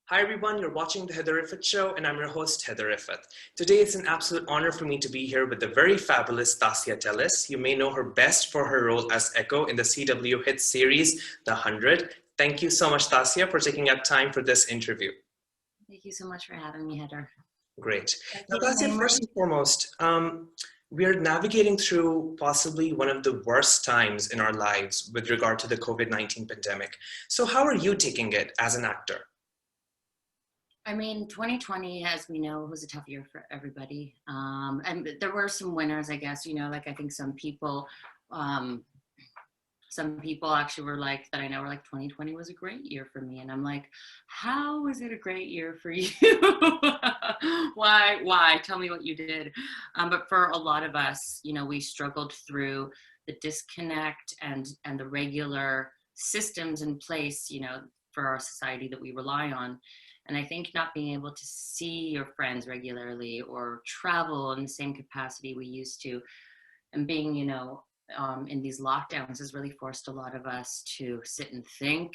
Hi everyone, you're watching the Haider Rifaat Show and I'm your host Haider Rifaat. Today it's an absolute honor for me to be here with the very fabulous Tasya Teles. You may know her best for her role as Echo in the CW hit series The 100. Thank you so much Tasya for taking up time for this interview. Thank you so much for having me, Haider. Great. Now Tasya, first and foremost, we're navigating through possibly one of the worst times in our lives with regard to the COVID-19 pandemic. So how are you taking it as an actor? I mean, 2020, as we know, was a tough year for everybody. And there were some winners, I guess, like I think some people actually were like, that I know were like, 2020 was a great year for me. And I'm like, how was it a great year for you? Why? Tell me what you did. But for a lot of us, we struggled through the disconnect and the regular systems in place, for our society that we rely on. And I think not being able to see your friends regularly or travel in the same capacity we used to, and being, in these lockdowns has really forced a lot of us to sit and think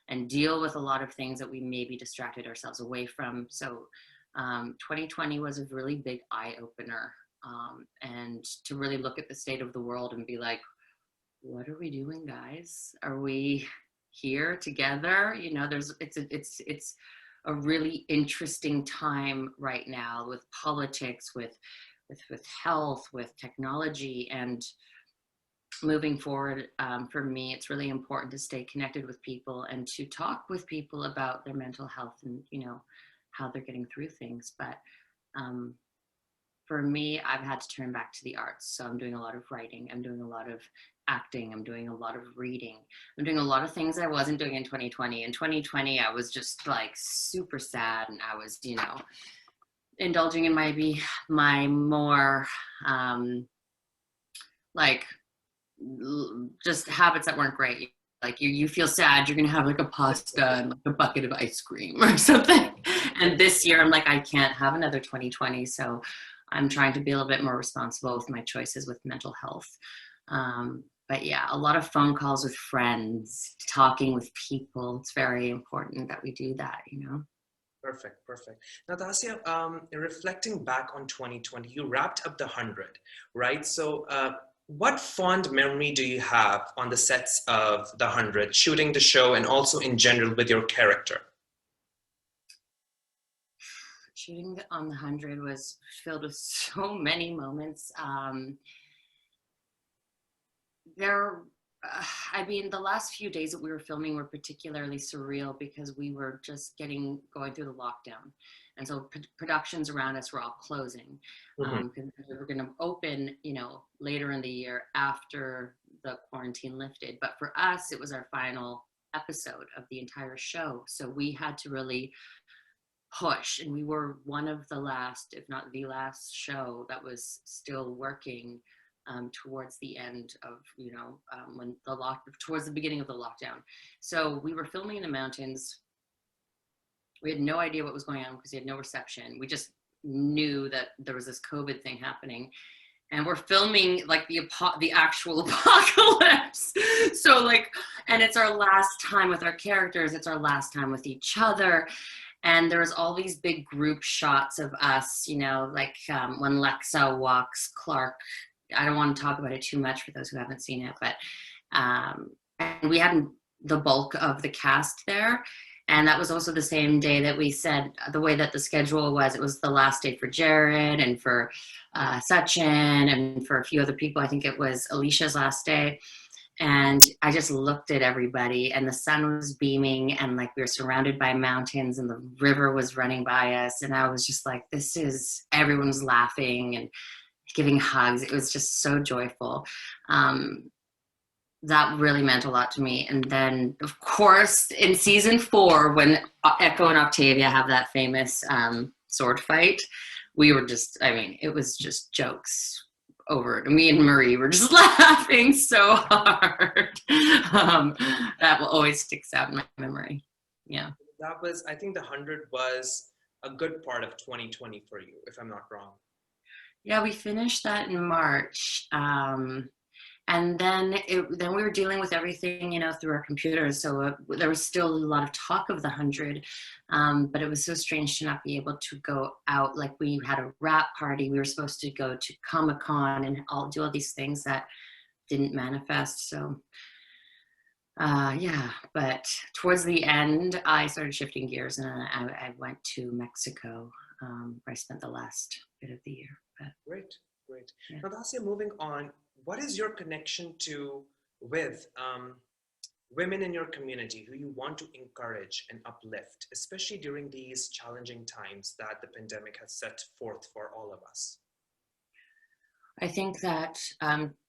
and deal with a lot of things that we maybe distracted ourselves away from. So 2020 was a really big eye-opener, and to really look at the state of the world and be like, what are we doing, guys? Are we here together? It's a really interesting time right now with politics, with health, with technology, and moving forward. For me, it's really important to stay connected with people and to talk with people about their mental health and how they're getting through things. But for me, I've had to turn back to the arts. So I'm doing a lot of writing. I'm doing a lot of acting. I'm doing a lot of reading. I'm doing a lot of things I wasn't doing in 2020. In 2020, I was just like super sad, and I was, indulging in my more just habits that weren't great. Like you feel sad, you're gonna have like a pasta and like a bucket of ice cream or something. And this year, I'm like, I can't have another 2020. So I'm trying to be a little bit more responsible with my choices with mental health. But yeah, a lot of phone calls with friends, talking with people. It's very important that we do that, Perfect. Now, Tasya, reflecting back on 2020, you wrapped up the 100, right? So what fond memory do you have on the sets of the 100, shooting the show and also in general with your character? Shooting on the 100 was filled with so many moments. The last few days that we were filming were particularly surreal because we were just going through the lockdown. And so productions around us were all closing. Because we were going to open, later in the year after the quarantine lifted. But for us, it was our final episode of the entire show. So we had to really push, and we were one of the last, if not the last show that was still working towards the end of, towards the beginning of the lockdown. So we were filming in the mountains. We had no idea what was going on because we had no reception. We just knew that there was this COVID thing happening, and we're filming like the actual apocalypse. So and it's our last time with our characters. It's our last time with each other. And there was all these big group shots of us, when Lexa walks Clark. I don't want to talk about it too much for those who haven't seen it, but and we had the bulk of the cast there. And that was also the same day that we said, the way that the schedule was, it was the last day for Jared and for Sachin and for a few other people. I think it was Alicia's last day. And I just looked at everybody, and the sun was beaming, and we were surrounded by mountains, and the river was running by us. And I was just like, everyone was laughing and giving hugs. It was just so joyful. That really meant a lot to me. And then, of course, in season 4, when Echo and Octavia have that famous sword fight, we were it was just jokes over it. Me and Marie were just laughing so hard. That will always sticks out in my memory. Yeah. I think the 100 was a good part of 2020 for you, if I'm not wrong. Yeah, we finished that in March. And then then we were dealing with everything, through our computers. So there was still a lot of talk of the 100, but it was so strange to not be able to go out. Like we had a rap party. We were supposed to go to Comic-Con and do all these things that didn't manifest. So yeah, but towards the end, I started shifting gears and I went to Mexico, where I spent the last bit of the year. But, great, great. yeah. Now, Tasya, moving on, what is your connection with women in your community who you want to encourage and uplift, especially during these challenging times that the pandemic has set forth for all of us? I think that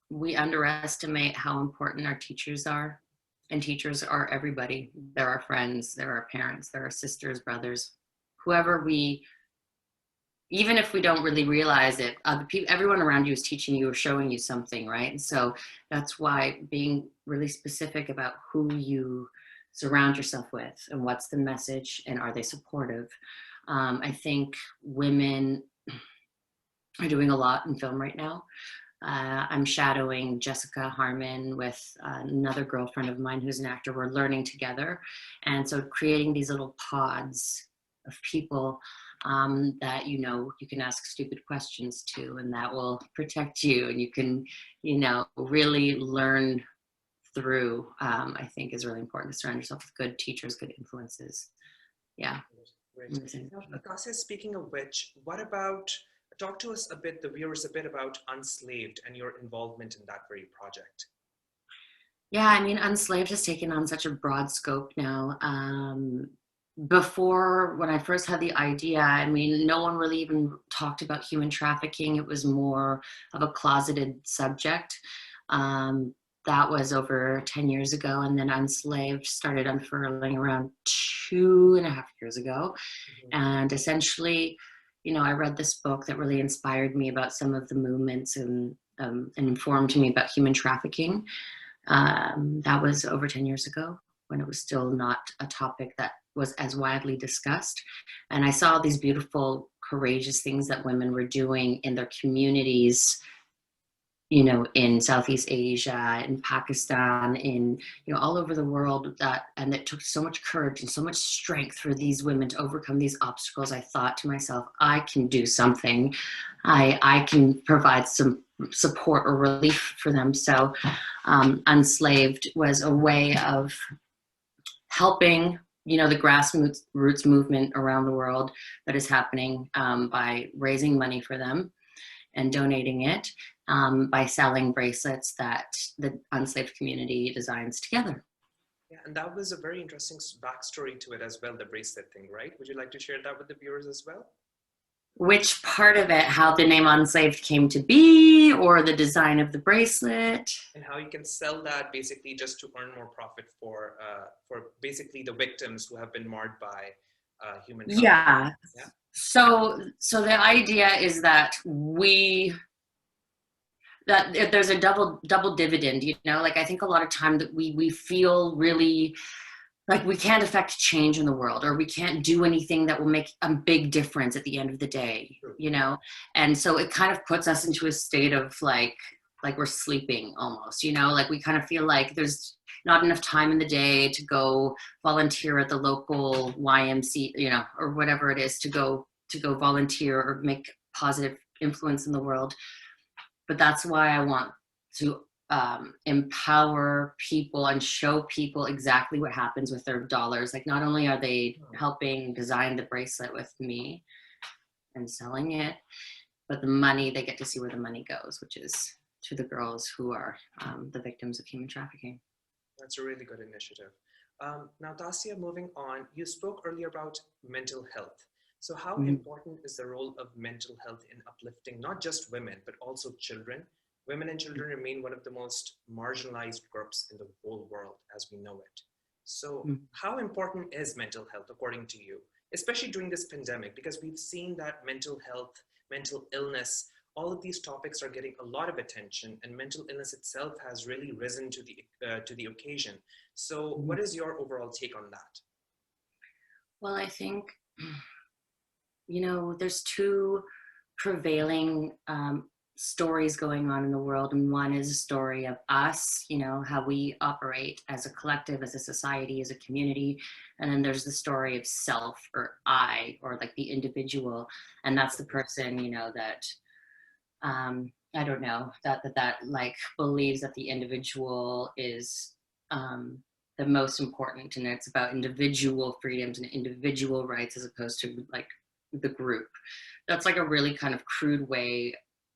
we underestimate how important our teachers are. And teachers are everybody. They're our friends, they're our parents, they're our sisters, brothers, whoever even if we don't really realize it, everyone around you is teaching you or showing you something, right? And so that's why being really specific about who you surround yourself with and what's the message and are they supportive. I think women are doing a lot in film right now. I'm shadowing Jessica Harmon with another girlfriend of mine who's an actor. We're learning together. And so creating these little pods of people that, you can ask stupid questions to, and that will protect you. And you can, really learn through, I think is really important to surround yourself with good teachers, good influences. Yeah. Great. Now, Tasya, speaking of which, talk to us the viewers a bit about Unslaved and your involvement in that very project. Yeah, I mean, Unslaved has taken on such a broad scope now. Before, when I first had the idea, I mean, no one really even talked about human trafficking. It was more of a closeted subject. That was over 10 years ago. And then Unslaved started unfurling around 2.5 years ago. Mm-hmm. And essentially, I read this book that really inspired me about some of the movements and informed me about human trafficking. That was over 10 years ago when it was still not a topic that was as widely discussed. And I saw these beautiful, courageous things that women were doing in their communities, in Southeast Asia, in Pakistan, in, all over the world, and it took so much courage and so much strength for these women to overcome these obstacles. I thought to myself, I can do something. I can provide some support or relief for them. So Unslaved was a way of helping, the grassroots movement around the world that is happening by raising money for them and donating it, by selling bracelets that the Unslaved community designs together. Yeah, and that was a very interesting backstory to it as well, the bracelet thing, right? Would you like to share that with the viewers as well? Which part of it, how the name Unslaved came to be, or the design of the bracelet? And how you can sell that basically just to earn more profit for basically the victims who have been marred by human trafficking. Yeah. So the idea is that there's a double dividend, like I think a lot of time that we feel really like we can't affect change in the world, or we can't do anything that will make a big difference at the end of the day, and so it kind of puts us into a state of like we're sleeping almost, like we kind of feel like there's not enough time in the day to go volunteer at the local YMCA, or whatever it is, to go volunteer or make positive influence in the world. But that's why I want to empower people and show people exactly what happens with their dollars. Like, not only are they helping design the bracelet with me and selling it, but the money, they get to see where the money goes, which is to the girls who are the victims of human trafficking. That's a really good initiative. Now, Tasya, moving on, you spoke earlier about mental health. So how important is the role of mental health in uplifting not just women, but also children? Women and children remain one of the most marginalized groups in the whole world as we know it. So how important is mental health according to you, especially during this pandemic? Because we've seen that mental health, mental illness, all of these topics are getting a lot of attention, and mental illness itself has really risen to the occasion. So what is your overall take on that? Well, I think, there's two prevailing stories going on in the world, and one is a story of us, you know, how we operate as a collective, as a society, as a community, and then there's the story of self, or I, or like the individual, and that's the person, you know, that I don't know, that like believes that the individual is the most important, and it's about individual freedoms and individual rights as opposed to like the group. That's like a really kind of crude way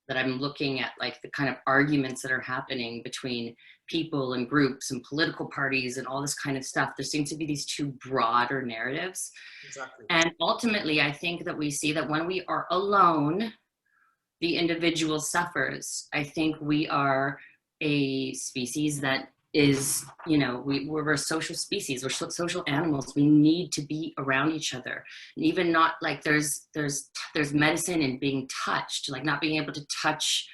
that I'm looking at, like the kind of arguments that are happening between people and groups and political parties and all this kind of stuff. There seems to be these two broader narratives. Exactly. And ultimately, I think that we see that when we are alone, the individual suffers. I think we are a species that is, you know, we're a social species, we're social animals. We need to be around each other. And even not like there's medicine in being touched, like not being able to touch,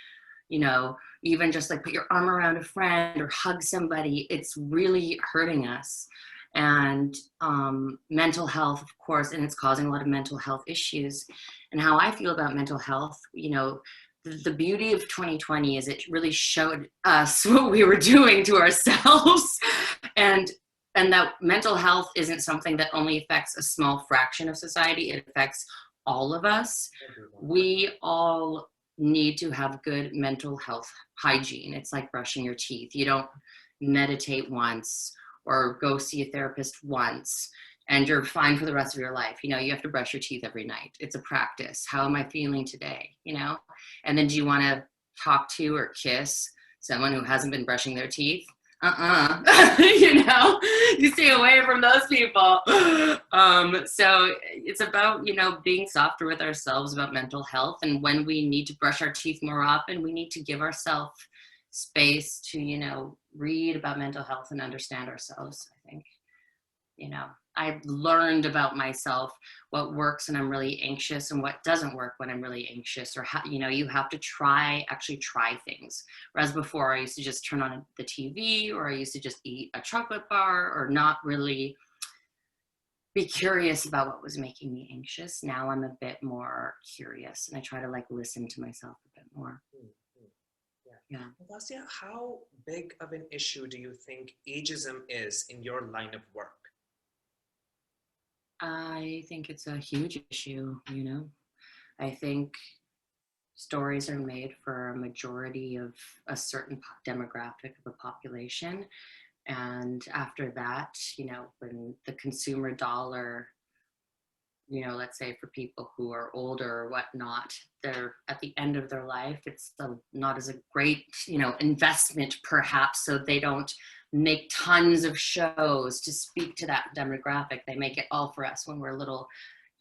you know, even just like put your arm around a friend or hug somebody, it's really hurting us. And mental health, of course, and it's causing a lot of mental health issues. And how I feel about mental health, you know, the beauty of 2020 is it really showed us what we were doing to ourselves, and that mental health isn't something that only affects a small fraction of society. It affects all of us. We all need to have good mental health hygiene. It's like brushing your teeth. You don't meditate once or go see a therapist once and you're fine for the rest of your life. You know, you have to brush your teeth every night. It's a practice. How am I feeling today? You know, and then do you want to talk to or kiss someone who hasn't been brushing their teeth? You know, you stay away from those people. So it's about, you know, being softer with ourselves about mental health. And when we need to brush our teeth more often, we need to give ourselves space to, you know, read about mental health and understand ourselves. I think, you know, I've learned about myself, what works when I'm really anxious and what doesn't work when I'm really anxious, or how, you know, you have to actually try things. Whereas before I used to just turn on the TV, or I used to just eat a chocolate bar, or not really be curious about what was making me anxious. Now I'm a bit more curious and I try to like listen to myself a bit more. Yeah. Tasya, how big of an issue do you think ageism is in your line of work? I think it's a huge issue, you know. I think stories are made for a majority of a certain demographic of the population. And after that, you know, when the consumer dollar, you know, let's say for people who are older or whatnot, they're at the end of their life, it's not as a great, you know, investment perhaps, so they don't make tons of shows to speak to that demographic. They make it all for us when we're little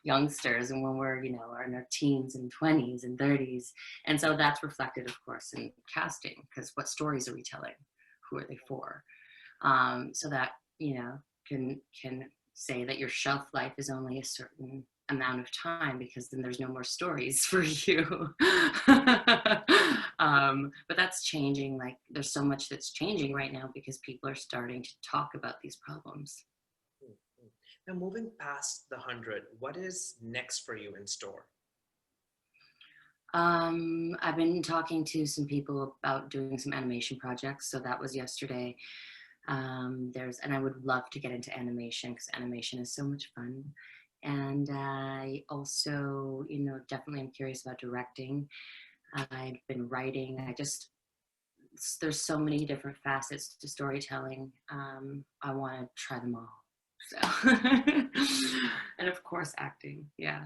youngsters and when we're, you know, in our teens and 20s and 30s. And so that's reflected, of course, in casting, because what stories are we telling? Who are they for? So that, you know, can say that your shelf life is only a certain amount of time, because then there's no more stories for you. But that's changing. Like there's so much that's changing right now because people are starting to talk about these problems. Now, moving past the 100, what is next for you in store? I've been talking to some people about doing some animation projects. So that was yesterday. And I would love to get into animation because animation is so much fun. And I also, you know, definitely am curious about directing. I've been writing. There's so many different facets to storytelling. I want to try them all. So, and of course, acting. Yeah.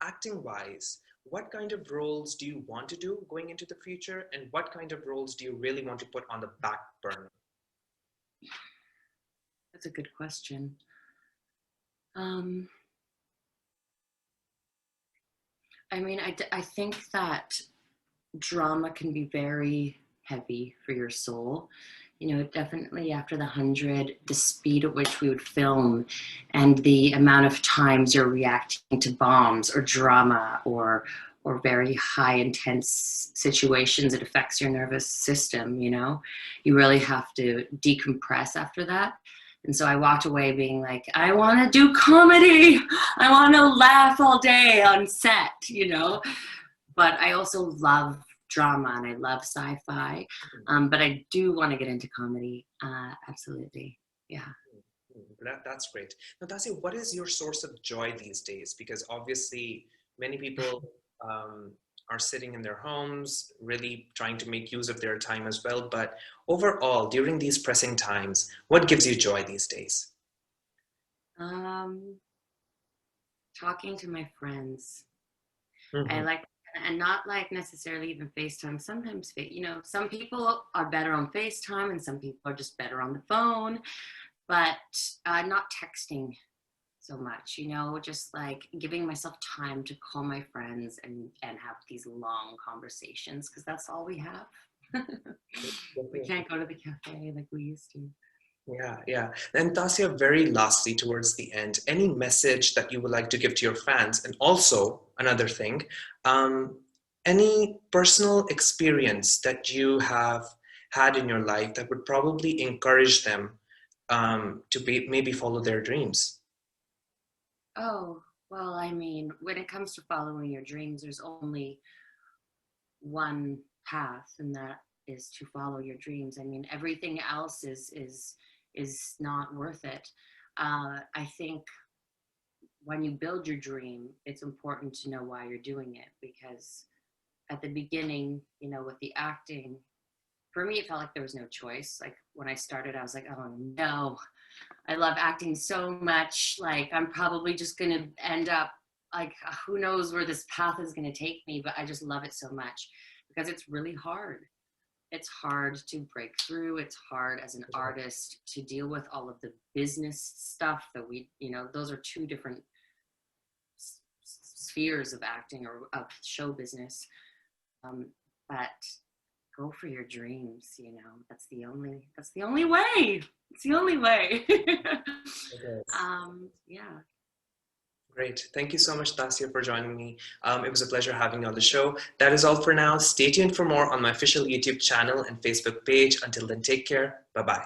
Acting wise, what kind of roles do you want to do going into the future? And what kind of roles do you really want to put on the back burner? That's a good question. I mean, I think that drama can be very heavy for your soul. You know, definitely after the 100, the speed at which we would film and the amount of times you're reacting to bombs or drama or very high intense situations, it affects your nervous system, you know? You really have to decompress after that. And so I walked away being like, I want to do comedy. I want to laugh all day on set, you know? but I also love drama and I love sci-fi. But I do want to get into comedy. Absolutely. Yeah. That's great. Now, Tasya, what is your source of joy these days? Because obviously, many people are sitting in their homes, really trying to make use of their time as well. But overall, during these pressing times, what gives you joy these days? Talking to my friends. I Mm-hmm. like, and not like necessarily even FaceTime. Sometimes, some people are better on FaceTime and some people are just better on the phone, but not texting so much, just like giving myself time to call my friends and have these long conversations, because that's all we have. We can't go to the cafe like we used to. Yeah, yeah. And Tasya, very lastly, towards the end, any message that you would like to give to your fans? And also, another thing, um, any personal experience that you have had in your life that would probably encourage them to maybe follow their dreams? Oh, well, I mean, when it comes to following your dreams, there's only one path, and that is to follow your dreams. I mean, everything else is not worth it. I think when you build your dream, it's important to know why you're doing it, because at the beginning, with the acting, for me, it felt like there was no choice. Like when I started, I was like, oh no, I love acting so much. Like I'm probably just going to end up like, who knows where this path is going to take me, but I just love it so much because it's really hard. It's hard to break through. It's hard as an artist to deal with all of the business stuff that those are two different spheres of acting or of show business. But go for your dreams. That's the only way. It's the only way. Yeah. Great. Thank you so much, Tasya, for joining me. It was a pleasure having you on the show. That is all for now. Stay tuned for more on my official YouTube channel and Facebook page. Until then, take care. Bye-bye.